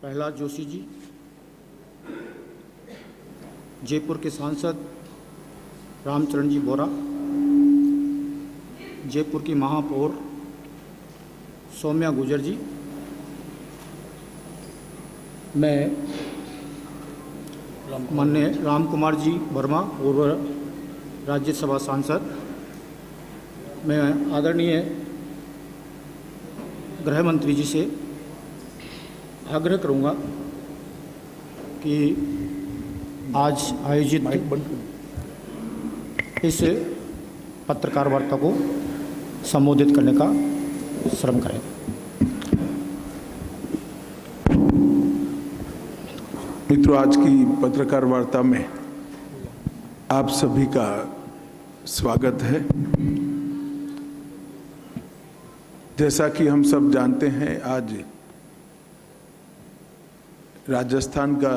प्रहलाद जोशी जी, जयपुर के सांसद रामचरण जी बोरा, जयपुर की महापौर सौम्या गुजर जी, मैं माननीय राम कुमार जी वर्मा, पूर्व राज्यसभा सांसद, मैं आदरणीय गृह मंत्री जी से आग्रह करूंगा कि आज आयोजित इस पत्रकार वार्ता को संबोधित करने का श्रम करें। मित्रों, आज की पत्रकार वार्ता में आप सभी का स्वागत है। जैसा कि हम सब जानते हैं, आज राजस्थान का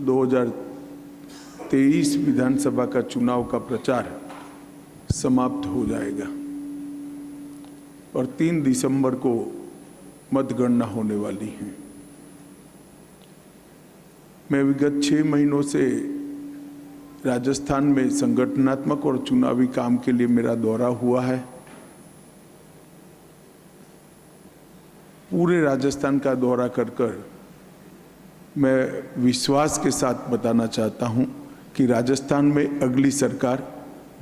2023 विधानसभा का चुनाव का प्रचार समाप्त हो जाएगा और 3 दिसंबर को मतगणना होने वाली है। मैं विगत 6 महीनों से राजस्थान में संगठनात्मक और चुनावी काम के लिए मेरा दौरा हुआ है। पूरे राजस्थान का दौरा कर मैं विश्वास के साथ बताना चाहता हूं कि राजस्थान में अगली सरकार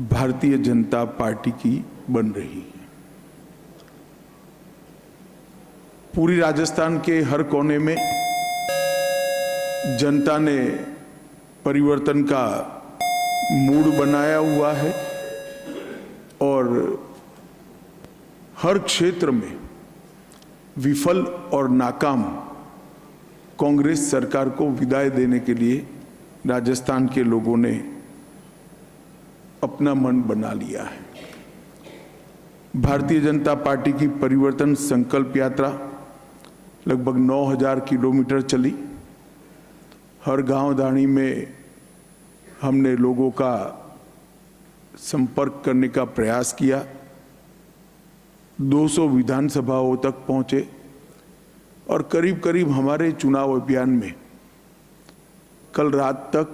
भारतीय जनता पार्टी की बन रही है। पूरी राजस्थान के हर कोने में जनता ने परिवर्तन का मूड बनाया हुआ है और हर क्षेत्र में विफल और नाकाम कांग्रेस सरकार को विदाई देने के लिए राजस्थान के लोगों ने अपना मन बना लिया है। भारतीय जनता पार्टी की परिवर्तन संकल्प यात्रा लगभग 9000 किलोमीटर चली। हर गांव दानी में हमने लोगों का संपर्क करने का प्रयास किया। 200 विधानसभाओं तक पहुंचे और करीब करीब हमारे चुनाव अभियान में कल रात तक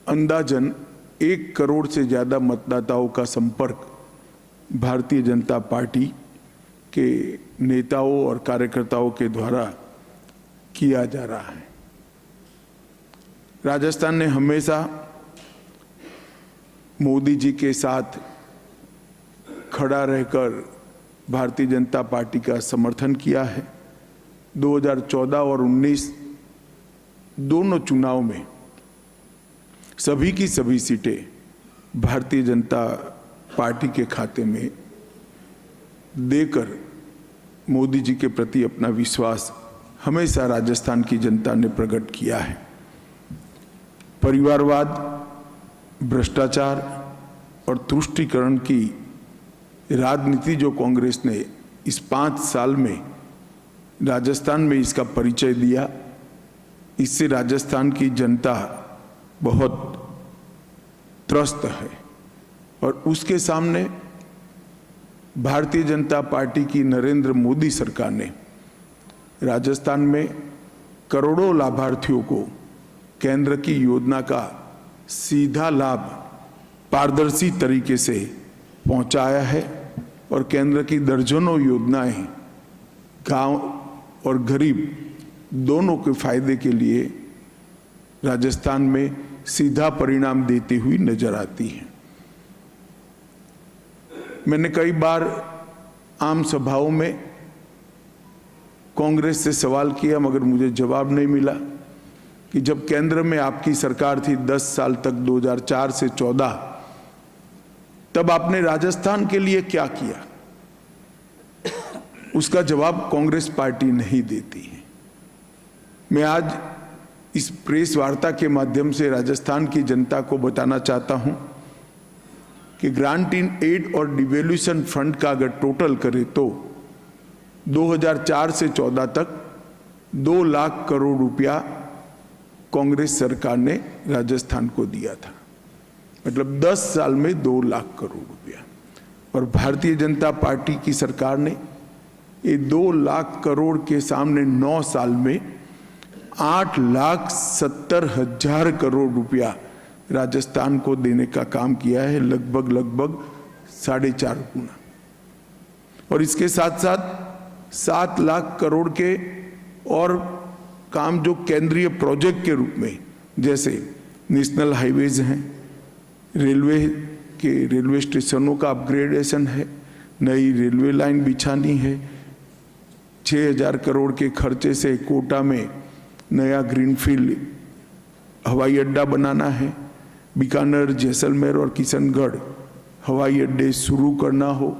अंदाजन 1 करोड़ से ज़्यादा मतदाताओं का संपर्क भारतीय जनता पार्टी के नेताओं और कार्यकर्ताओं के द्वारा किया जा रहा है। राजस्थान ने हमेशा मोदी जी के साथ खड़ा रहकर भारतीय जनता पार्टी का समर्थन किया है। 2014 और 19 दोनों चुनाव में सभी की सभी सीटें भारतीय जनता पार्टी के खाते में देकर मोदी जी के प्रति अपना विश्वास हमेशा राजस्थान की जनता ने प्रकट किया है। परिवारवाद, भ्रष्टाचार और तुष्टीकरण की राजनीति जो कांग्रेस ने इस 5 साल में राजस्थान में इसका परिचय दिया, इससे राजस्थान की जनता बहुत त्रस्त है और उसके सामने भारतीय जनता पार्टी की नरेंद्र मोदी सरकार ने राजस्थान में करोड़ों लाभार्थियों को केंद्र की योजना का सीधा लाभ पारदर्शी तरीके से पहुंचाया है और केंद्र की दर्जनों योजनाएं गांव और गरीब दोनों के फायदे के लिए राजस्थान में सीधा परिणाम देती हुई नजर आती है। मैंने कई बार आम सभाओं में कांग्रेस से सवाल किया मगर मुझे जवाब नहीं मिला कि जब केंद्र में आपकी सरकार थी 10 साल तक 2004 से 14, तब आपने राजस्थान के लिए क्या किया। उसका जवाब कांग्रेस पार्टी नहीं देती है। मैं आज इस प्रेस वार्ता के माध्यम से राजस्थान की जनता को बताना चाहता हूं कि ग्रांट इन एड और डिवैल्यूएशन फंड का अगर टोटल करें तो 2004 से 14 तक 2 लाख करोड़ रुपया कांग्रेस सरकार ने राजस्थान को दिया था। मतलब 10 साल में 2 लाख करोड़ रुपया। और भारतीय जनता पार्टी की सरकार ने ये 2 लाख करोड़ के सामने 9 साल में 8,70,000 करोड़ रुपया राजस्थान को देने का काम किया है, लगभग 4.5 गुना। और इसके साथ साथ 7 लाख करोड़ के और काम जो केंद्रीय प्रोजेक्ट के रूप में, जैसे नेशनल हाईवेज हैं, रेलवे स्टेशनों का अपग्रेडेशन है, नई रेलवे लाइन बिछानी है, 6,000 करोड़ के खर्चे से कोटा में नया ग्रीनफील्ड हवाई अड्डा बनाना है, बीकानेर, जैसलमेर और किशनगढ़ हवाई अड्डे शुरू करना हो,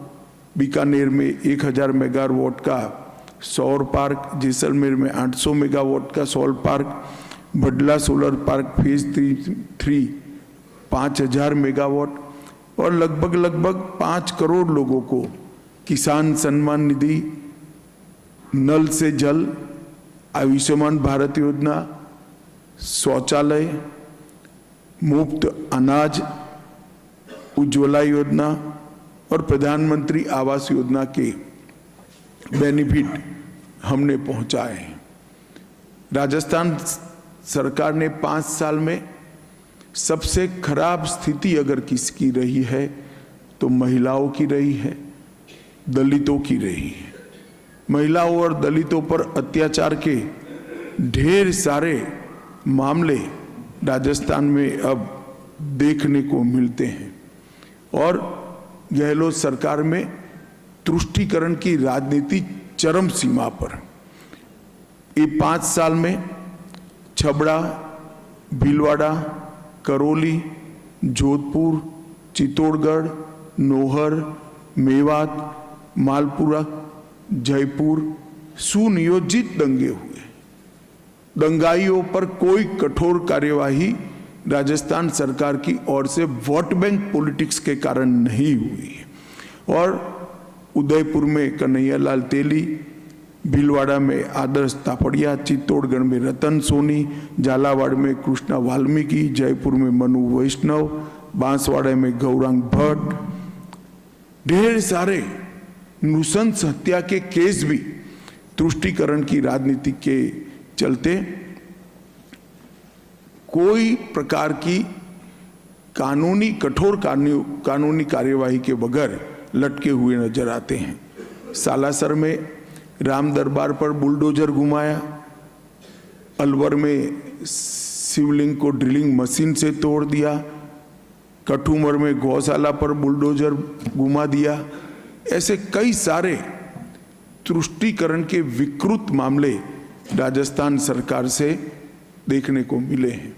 बीकानेर में 1000 मेगावाट का सौर पार्क, जैसलमेर में 800 मेगावाट का सौर park, Bhadla solar park phase 3 5000 megawatt और लगभग 5 करोड़ लोगों को किसान सम्मान निधि, नल से जल, आयुष्मान भारत योजना, शौचालय, मुफ्त अनाज, उज्ज्वला योजना और प्रधानमंत्री आवास योजना के बेनिफिट हमने पहुंचाए हैं। राजस्थान सरकार ने 5 साल में सबसे खराब स्थिति अगर किसकी रही है तो महिलाओं की रही है, दलितों की रही है। महिलाओं और दलितों पर अत्याचार के ढेर सारे मामले राजस्थान में अब देखने को मिलते हैं और गहलोत सरकार में तुष्टीकरण की राजनीति चरम सीमा पर। ये 5 साल में छबड़ा, भीलवाड़ा, करौली, जोधपुर, चित्तौड़गढ़, नौहर, मेवात, मालपुरा, जयपुर सुनियोजित दंगे हुए। दंगाइयों पर कोई कठोर कार्यवाही राजस्थान सरकार की ओर से वोट बैंक पॉलिटिक्स के कारण नहीं हुई है। और उदयपुर में कन्हैयालाल तेली, भीलवाड़ा में आदर्श तापड़िया, चित्तौड़गढ़ में रतन सोनी, झालावाड़ में कृष्णा वाल्मीकि, जयपुर में मनु वैष्णव, बांसवाड़ा में गौरांग भट्ट, ढेर सारे नृशंस हत्या के केस भी तुष्टीकरण की राजनीति के चलते कोई प्रकार की कठोर कानूनी कार्यवाही के बगैर लटके हुए नजर आते हैं। सालासर में राम दरबार पर बुलडोजर घुमाया, अलवर में शिवलिंग को ड्रिलिंग मशीन से तोड़ दिया, कठुमर में गौशाला पर बुलडोजर घुमा दिया। ऐसे कई सारे तुष्टीकरण के विकृत मामले राजस्थान सरकार से देखने को मिले हैं।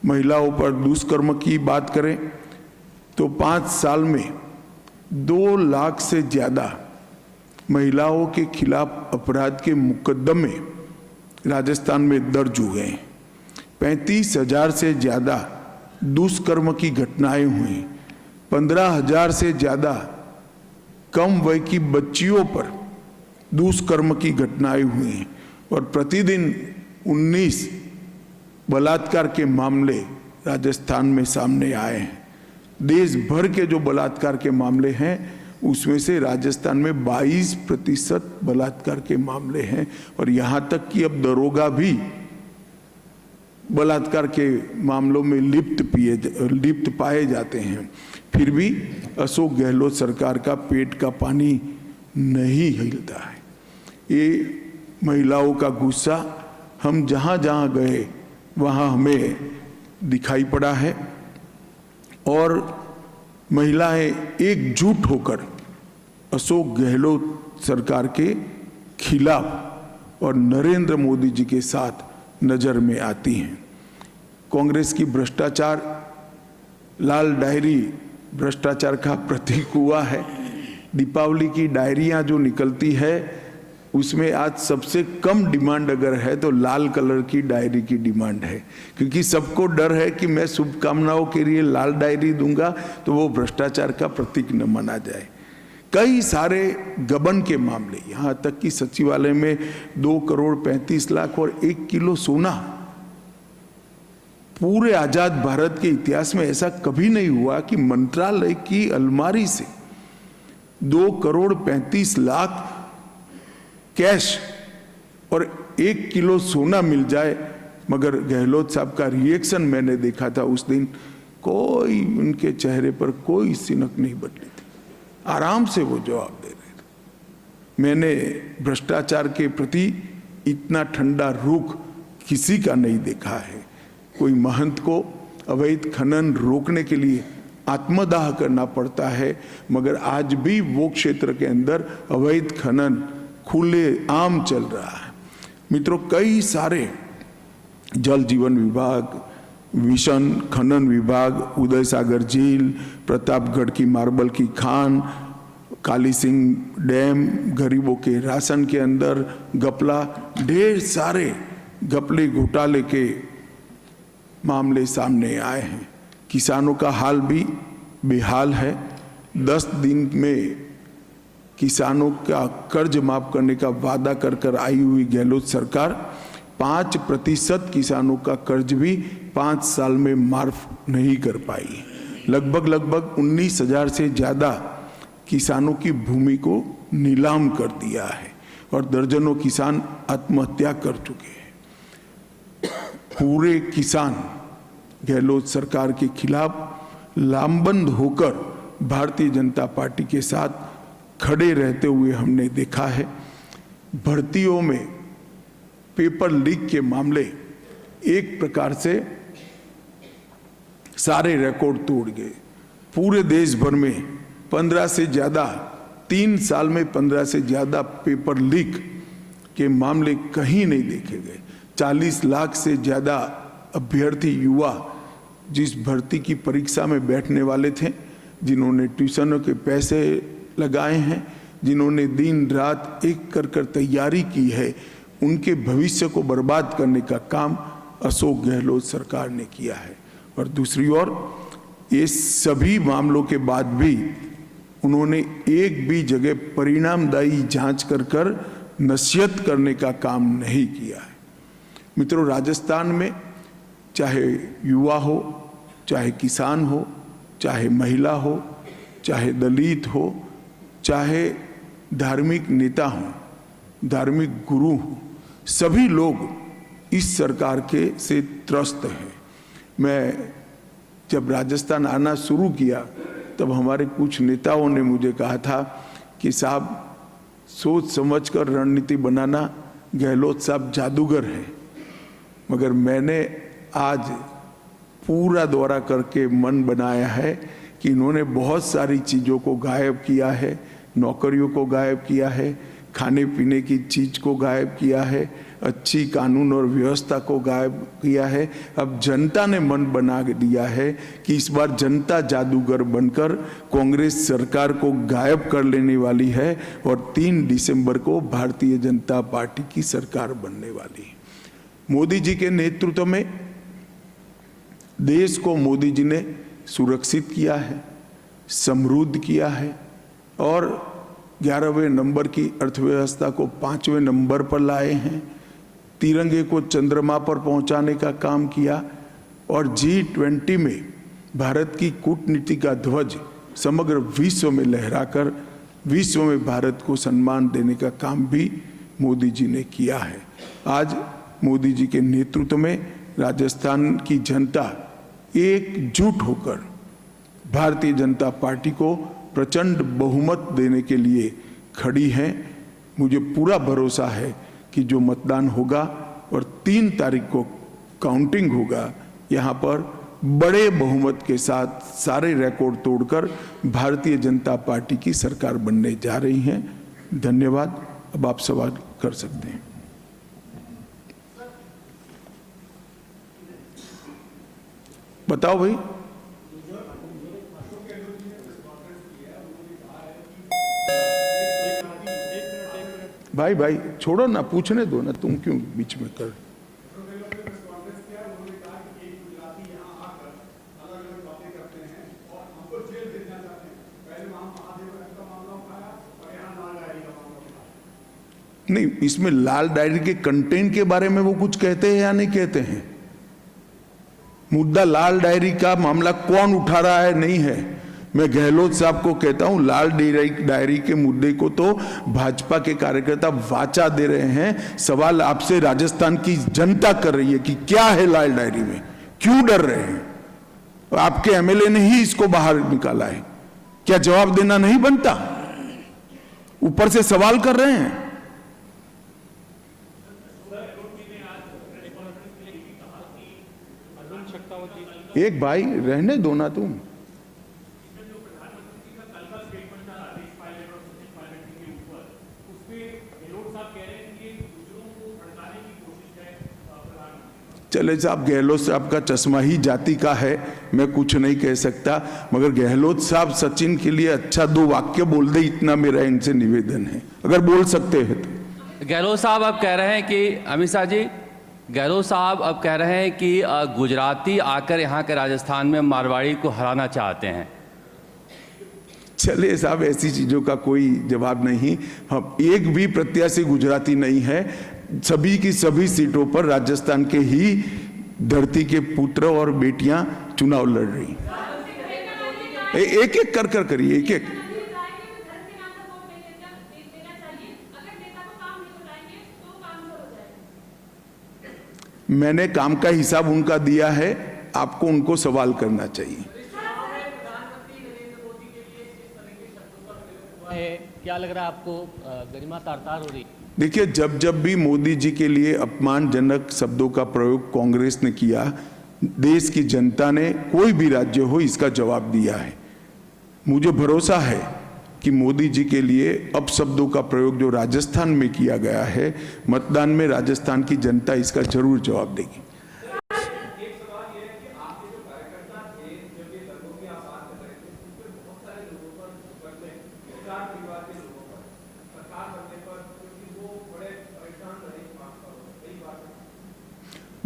महिलाओं पर दुष्कर्म की बात करें तो 5 साल में 2 लाख से ज्यादा महिलाओं के खिलाफ अपराध के मुकदमे राजस्थान में दर्ज हुए हैं। 35,000 से ज्यादा दुष्कर्म की घटनाएं हुई, 15,000 से ज्यादा कम वय की बच्चियों पर दुष्कर्म की घटनाएं हुई हैं और प्रतिदिन 19 बलात्कार के मामले राजस्थान में सामने आए हैं। देश भर के जो बलात्कार के मामले हैं उसमें से राजस्थान में 22% बलात्कार के मामले हैं और यहाँ तक कि अब दरोगा भी बलात्कार के मामलों में लिप्त पाए जाते हैं। फिर भी अशोक गहलोत सरकार का पेट का पानी नहीं हिलता है। ये महिलाओं का गुस्सा हम जहाँ जहाँ गए वहाँ हमें दिखाई पड़ा है और महिलाएं एकजुट होकर अशोक गहलोत सरकार के खिलाफ और नरेंद्र मोदी जी के साथ नजर में आती हैं। कांग्रेस की भ्रष्टाचार, लाल डायरी भ्रष्टाचार का प्रतीक हुआ है। दीपावली की डायरियां जो निकलती है उसमें आज सबसे कम डिमांड अगर है तो लाल कलर की डायरी की डिमांड है, क्योंकि सबको डर है कि मैं शुभकामनाओं के लिए लाल डायरी दूंगा तो वो भ्रष्टाचार का प्रतीक न माना जाए। कई सारे गबन के मामले, यहाँ तक कि सचिवालय में 2,35,00,000 और 1 किलो सोना। पूरे आजाद भारत के इतिहास में ऐसा कभी नहीं हुआ कि मंत्रालय की अलमारी से 2,35,00,000 कैश और 1 किलो सोना मिल जाए, मगर गहलोत साहब का रिएक्शन मैंने देखा था उस दिन, कोई उनके चेहरे पर कोई सिनक नहीं बदली थी, आराम से वो जवाब दे रहे थे। मैंने भ्रष्टाचार के प्रति इतना ठंडा रुख किसी का नहीं देखा है। कोई महंत को अवैध खनन रोकने के लिए आत्मदाह करना पड़ता है, मगर आज भी वो क्षेत्र के अंदर अवैध खनन खुले आम चल रहा है। मित्रों, कई सारे जल जीवन विभाग, मिशन खनन विभाग, उदय सागर झील, प्रतापगढ़ की मार्बल की खान, काली सिंह डैम, गरीबों के राशन के अंदर घपला, ढेर सारे घपले घोटाले के मामले सामने आए हैं। किसानों का हाल भी बेहाल है। 10 दिन में किसानों का कर्ज माफ करने का वादा कर कर आई हुई गहलोत सरकार 5% किसानों का कर्ज भी 5 साल में माफ नहीं कर पाई। लगभग 19,000 से ज़्यादा किसानों की भूमि को नीलाम कर दिया है और दर्जनों किसान आत्महत्या कर चुके हैं। पूरे किसान गहलोत सरकार के खिलाफ लामबंद होकर भारतीय जनता पार्टी के साथ खड़े रहते हुए हमने देखा है। भर्तियों में पेपर लीक के मामले एक प्रकार से सारे रिकॉर्ड तोड़ गए। पूरे देश भर में 15 से ज़्यादा, 3 साल में 15 से ज़्यादा पेपर लीक के मामले कहीं नहीं देखे गए। 40 लाख से ज़्यादा अभ्यर्थी युवा जिस भर्ती की परीक्षा में बैठने वाले थे, जिन्होंने ट्यूशनों के पैसे लगाए हैं, जिन्होंने दिन रात एक कर तैयारी की है, उनके भविष्य को बर्बाद करने का काम अशोक गहलोत सरकार ने किया है। और दूसरी ओर ये सभी मामलों के बाद भी उन्होंने एक भी जगह परिणामदायी जांच कर नसीहत करने का काम नहीं किया है। मित्रों, राजस्थान में चाहे युवा हो, चाहे किसान हो, चाहे महिला हो, चाहे दलित हो, चाहे धार्मिक नेता हो, धार्मिक गुरु हो, सभी लोग इस सरकार के से त्रस्त हैं। मैं जब राजस्थान आना शुरू किया तब हमारे कुछ नेताओं ने मुझे कहा था कि साहब, सोच समझकर रणनीति बनाना, गहलोत साहब जादूगर हैं। मगर मैंने आज पूरा दौरा करके मन बनाया है कि इन्होंने बहुत सारी चीज़ों को गायब किया है, नौकरियों को गायब किया है, खाने पीने की चीज को गायब किया है, अच्छी कानून और व्यवस्था को गायब किया है। अब जनता ने मन बना दिया है कि इस बार जनता जादूगर बनकर कांग्रेस सरकार को गायब कर लेने वाली है और 3 दिसंबर को भारतीय जनता पार्टी की सरकार बनने वाली है। मोदी जी के नेतृत्व में देश को मोदी जी ने सुरक्षित किया है, समृद्ध किया है और 11वें नंबर की अर्थव्यवस्था को 5वें नंबर पर लाए हैं। तिरंगे को चंद्रमा पर पहुंचाने का काम किया और G20 में भारत की कूटनीति का ध्वज समग्र विश्व में लहराकर विश्व में भारत को सम्मान देने का काम भी मोदी जी ने किया है। आज मोदी जी के नेतृत्व में राजस्थान की जनता एकजुट होकर भारतीय जनता पार्टी को प्रचंड बहुमत देने के लिए खड़ी है। मुझे पूरा भरोसा है कि जो मतदान होगा और 3 तारीख को काउंटिंग होगा, यहाँ पर बड़े बहुमत के साथ सारे रिकॉर्ड तोड़कर भारतीय जनता पार्टी की सरकार बनने जा रही है। धन्यवाद। अब आप सवाल कर सकते हैं। बताओ भाई। भाई छोड़ो ना, पूछने दो ना, तुम क्यों बीच में कर। नहीं, इसमें लाल डायरी के कंटेंट के बारे में वो कुछ कहते हैं या नहीं कहते हैं? मुद्दा लाल डायरी का मामला कौन उठा रहा है नहीं है, मैं गहलोत साहब को कहता हूं, लाल डायरी के मुद्दे को तो भाजपा के कार्यकर्ता वाचा दे रहे हैं। सवाल आपसे राजस्थान की जनता कर रही है कि क्या है लाल डायरी में, क्यों डर रहे हैं? आपके एमएलए ने ही इसको बाहर निकाला है, क्या जवाब देना नहीं बनता? ऊपर से सवाल कर रहे हैं। एक भाई रहने दो ना तुम। चले साहब, गहलोत साहब का चश्मा ही जाति का है, मैं कुछ नहीं कह सकता, मगर गहलोत साहब सचिन के लिए अच्छा 2 वाक्य बोल दे, इतना मेरा इनसे निवेदन है, अगर बोल सकते हैं तो। गहलोत साहब अब कह रहे हैं कि अमित शाह जी, गहलोत साहब अब कह रहे हैं कि गुजराती आकर यहाँ के राजस्थान में मारवाड़ी को हराना चाहते हैं। चलिए साहब, ऐसी चीजों का कोई जवाब नहीं। हम एक भी प्रत्याशी गुजराती नहीं है, सभी की सभी सीटों पर राजस्थान के ही धरती के पुत्र और बेटियां चुनाव लड़ रही। एक एक कर करिए, एक एक। मैंने काम का हिसाब उनका दिया है, आपको उनको सवाल करना चाहिए। क्या लग रहा है आपको, गरिमा तार-तार हो रही? देखिए, जब जब भी मोदी जी के लिए अपमानजनक शब्दों का प्रयोग कांग्रेस ने किया, देश की जनता ने, कोई भी राज्य हो, इसका जवाब दिया है। मुझे भरोसा है कि मोदी जी के लिए अपशब्दों का प्रयोग जो राजस्थान में किया गया है, मतदान में राजस्थान की जनता इसका जरूर जवाब देगी।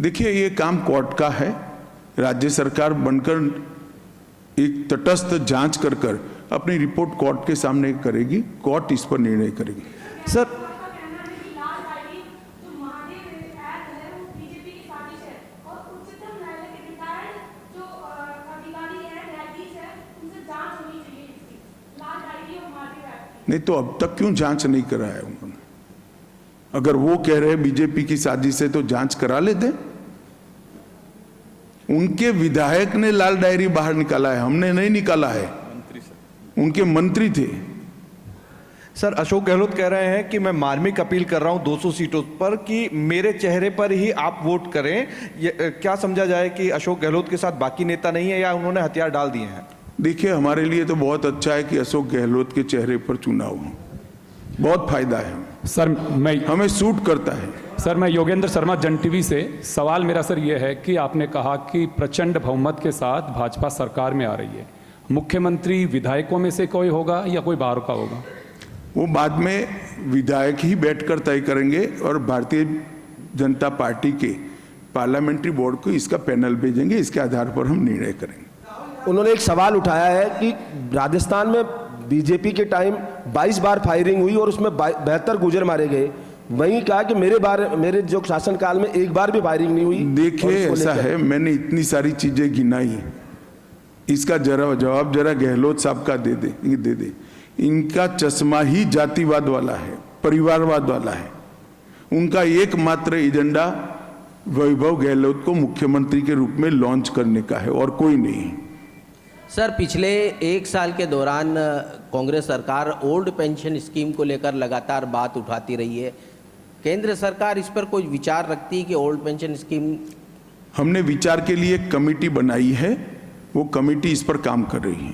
देखिए, ये काम कोर्ट का है। राज्य सरकार बनकर एक तटस्थ जांच कर अपनी रिपोर्ट कोर्ट के सामने करेगी, कोर्ट इस पर निर्णय करेगी। सर, नहीं तो अब तक क्यों जांच नहीं कराया उन्होंने? अगर वो कह रहे बीजेपी की साजिश है तो जांच करा लेते। उनके विधायक ने लाल डायरी बाहर निकाला है, हमने नहीं निकाला है, उनके मंत्री थे। सर, अशोक गहलोत कह रहे हैं कि मैं मार्मिक अपील कर रहा हूं 200 सीटों पर कि मेरे चेहरे पर ही आप वोट करें। क्या समझा जाए कि अशोक गहलोत के साथ बाकी नेता नहीं है या उन्होंने हथियार डाल दिए हैं? देखिए, हमारे लिए तो बहुत अच्छा है कि अशोक गहलोत के चेहरे पर चुनाव हो, बहुत फायदा है सर। हमें सूट करता है। सर, मैं योगेंद्र शर्मा, जन टीवी से। सवाल मेरा सर ये है कि आपने कहा कि प्रचंड बहुमत के साथ भाजपा सरकार में आ रही है, मुख्यमंत्री विधायकों में से कोई होगा या कोई बाहर का होगा? वो बाद में विधायक ही बैठकर तय करेंगे और भारतीय जनता पार्टी के पार्लियामेंट्री बोर्ड को इसका पैनल भेजेंगे, इसके आधार पर हम निर्णय करेंगे। उन्होंने एक सवाल उठाया है कि राजस्थान में बीजेपी के टाइम 22 बार फायरिंग हुई और उसमें 72 गुर्जर मारे गए। वहीं कहा कि मेरे जो शासनकाल में एक बार भी फायरिंग नहीं हुई। देखिए, ऐसा है, मैंने इतनी सारी चीजें गिनाई, इसका जवाब जरा गहलोत साहब का दे दे। इनका चश्मा ही जातिवाद वाला है, परिवारवाद वाला है। उनका एकमात्र एजेंडा वैभव गहलोत को मुख्यमंत्री के रूप में लॉन्च करने का है और कोई नहीं। सर, पिछले 1 साल के दौरान कांग्रेस सरकार ओल्ड पेंशन स्कीम को लेकर लगातार बात उठाती रही है। केंद्र सरकार इस पर कोई विचार रखती है कि ओल्ड पेंशन स्कीम? हमने विचार के लिए एक कमेटी बनाई है, वो कमेटी इस पर काम कर रही है।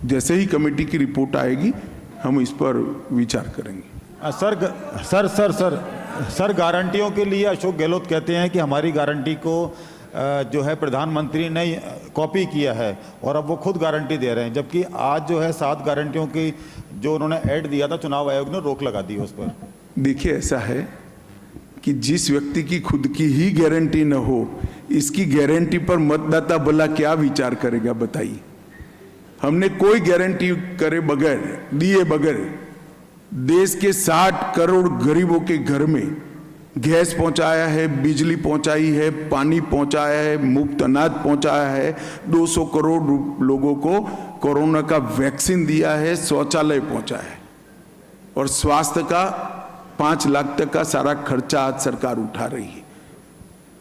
जैसे ही कमेटी की रिपोर्ट आएगी हम इस पर विचार करेंगे। सर, गारंटियों के लिए अशोक गहलोत कहते हैं कि हमारी गारंटी को जो है प्रधानमंत्री ने कॉपी किया है और अब वो खुद गारंटी दे रहे हैं, जबकि आज जो है 7 गारंटियों की जो उन्होंने ऐड दिया था, चुनाव आयोग ने रोक लगा दी उस पर। देखिए, ऐसा है कि जिस व्यक्ति की खुद की ही गारंटी न हो, इसकी गारंटी पर मतदाता भला क्या विचार करेगा, बताइए। हमने कोई गारंटी करे बगैर, दिए बगैर देश के 60 करोड़ गरीबों के घर में गैस पहुंचाया है, बिजली पहुंचाई है, पानी पहुंचाया है, मुफ्त अनाज पहुंचाया है, 200 करोड़ लोगों को कोरोना का वैक्सीन दिया है, शौचालय पहुंचाया है और स्वास्थ्य का 5 लाख तक का सारा खर्चा आज सरकार उठा रही है।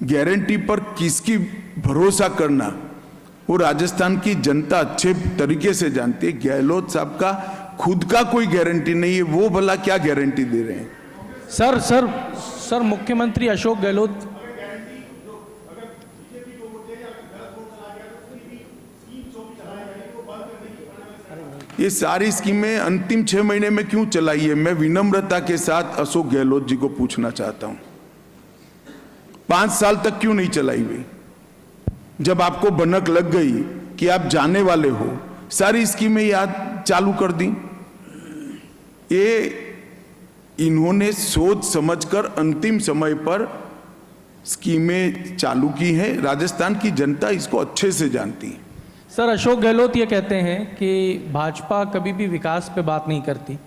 गारंटी पर किसकी भरोसा करना वो राजस्थान की जनता अच्छे तरीके से जानती है। गहलोत साहब का खुद का कोई गारंटी नहीं है, वो भला क्या गारंटी दे रहे हैं? सर मुख्यमंत्री अशोक गहलोत ये सारी स्कीमें अंतिम 6 महीने में क्यों चलाई है? मैं विनम्रता के साथ अशोक गहलोत जी को पूछना चाहता हूं, 5 साल तक क्यों नहीं चलाई हुई? जब आपको भनक लग गई कि आप जाने वाले हो, सारी स्कीमें याद चालू कर दी। ये इन्होंने सोच समझकर अंतिम समय पर स्कीमें चालू की हैं। राजस्थान की जनता इसको अच्छे से जानती है। सर अशोक गहलोत ये कहते हैं कि भाजपा कभी भी विकास पे बात नहीं करती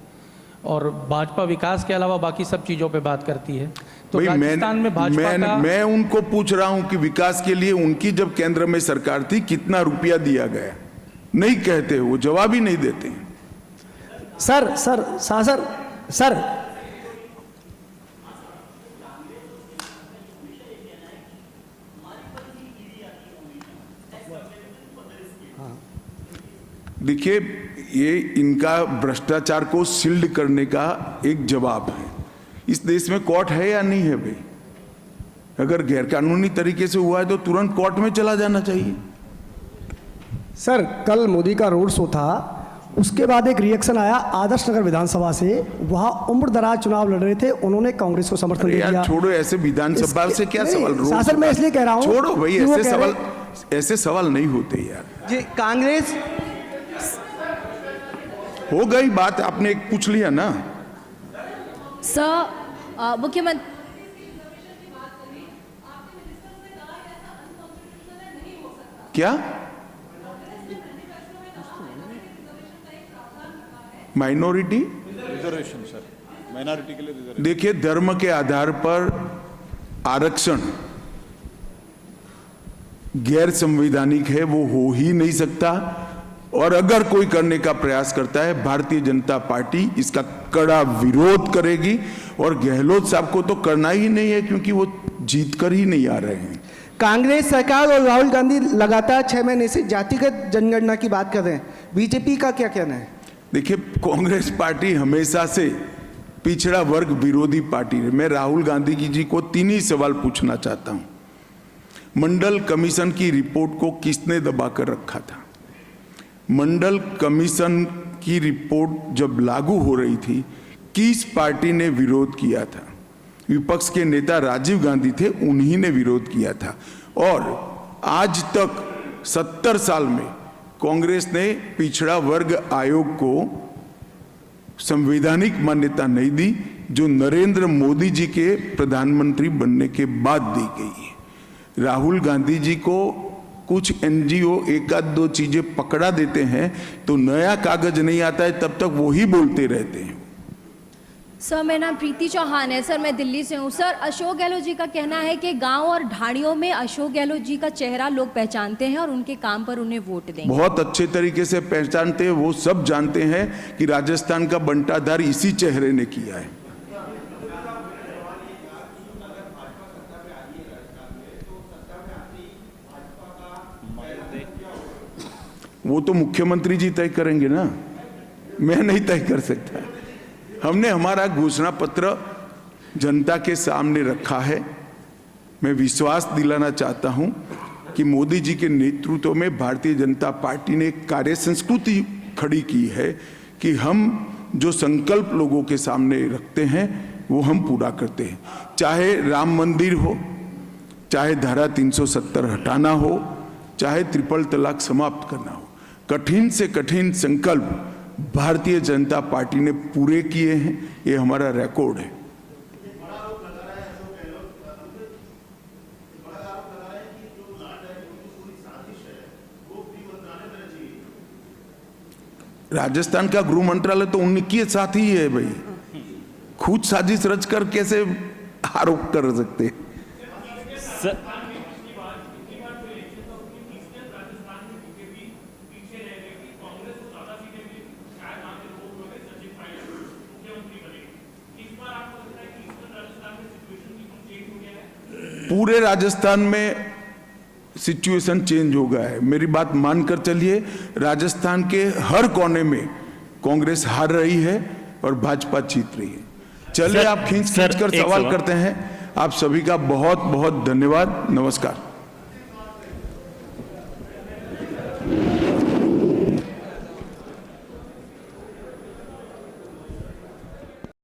और भाजपा विकास के अलावा बाकी सब चीज़ों पे बात करती है। तो राजस्थान में भाजपा का मैं उनको पूछ रहा हूं कि विकास के लिए उनकी जब केंद्र में सरकार थी कितना रुपया दिया गया? नहीं कहते, वो जवाब ही नहीं देते। सर देखिए, ये इनका भ्रष्टाचार को शील्ड करने का एक जवाब है। इस देश में कोर्ट है या नहीं है भाई? अगर गैरकानूनी तरीके से हुआ है तो तुरंत कोर्ट में चला जाना चाहिए। सर कल मोदी का रोड शो था, उसके बाद एक रिएक्शन आया आदर्श नगर विधानसभा से। वहां उम्र दराज चुनाव लड़ रहे थे, उन्होंने कांग्रेस को समर्थन दिया। छोड़ो, ऐसे विधानसभा से क्या सवाल? शासन में इसलिए कह रहा हूं, छोड़ो भाई, ऐसे सवाल नहीं होते यार जी। कांग्रेस हो गई बात, आपने एक पूछ लिया ना। सर मुख्यमंत्री क्या माइनॉरिटी रिजर्वेशन? सर माइनॉरिटी के लिए रिजर्वेशन। देखिए, धर्म के आधार पर आरक्षण गैर संवैधानिक है, वो हो ही नहीं सकता। और अगर कोई करने का प्रयास करता है, भारतीय जनता पार्टी इसका कड़ा विरोध करेगी। और गहलोत साहब को तो करना ही नहीं है, क्योंकि वो जीत कर ही नहीं आ रहे हैं। कांग्रेस सरकार और राहुल गांधी लगातार 6 महीने से जातिगत जनगणना की बात कर रहे हैं, बीजेपी का क्या कहना है? देखिए, कांग्रेस पार्टी हमेशा से पिछड़ा वर्ग विरोधी पार्टी है। मैं राहुल गांधी जी को 3 ही सवाल पूछना चाहता हूं। मंडल कमीशन की रिपोर्ट को किसने दबाकर रखा था? मंडल कमीशन की रिपोर्ट जब लागू हो रही थी, किस पार्टी ने विरोध किया था? विपक्ष के नेता राजीव गांधी थे, उन्हीं ने विरोध किया था। और आज तक 70 साल में कांग्रेस ने पिछड़ा वर्ग आयोग को संवैधानिक मान्यता नहीं दी, जो नरेंद्र मोदी जी के प्रधानमंत्री बनने के बाद दी गई है। राहुल गांधी जी को कुछ एनजीओ 1-2 चीजें पकड़ा देते हैं तो नया कागज नहीं आता है, तब तक वो ही बोलते रहते हैं। सर मेरा नाम प्रीति चौहान है सर, मैं दिल्ली से हूँ। सर अशोक गहलोत जी का कहना है कि गांव और ढाणियों में अशोक गहलोत जी का चेहरा लोग पहचानते हैं और उनके काम पर उन्हें वोट देंगे। बहुत अच्छे तरीके से पहचानते हैं, वो सब जानते हैं कि राजस्थान का बंटाधार इसी चेहरे ने किया है। वो तो मुख्यमंत्री जी तय करेंगे ना, मैं नहीं तय कर सकता। हमने हमारा घोषणा पत्र जनता के सामने रखा है। मैं विश्वास दिलाना चाहता हूं कि मोदी जी के नेतृत्व में भारतीय जनता पार्टी ने एक कार्य संस्कृति खड़ी की है कि हम जो संकल्प लोगों के सामने रखते हैं वो हम पूरा करते हैं। चाहे राम मंदिर हो, चाहे धारा 370 हटाना हो, चाहे ट्रिपल तलाक समाप्त करना हो, कठिन से कठिन संकल्प भारतीय जनता पार्टी ने पूरे किए हैं। ये हमारा रिकॉर्ड है। राजस्थान का गृह मंत्रालय तो उनके साथ ही है भाई। खुद साजिश रचकर कैसे आरोप कर सकते हैं। पूरे राजस्थान में सिचुएशन चेंज हो गया है। मेरी बात मानकर चलिए, राजस्थान के हर कोने में कांग्रेस हार रही है और भाजपा जीत रही है। चलिए, आप खींच कर सवाल करते हैं। आप सभी का बहुत बहुत धन्यवाद। नमस्कार।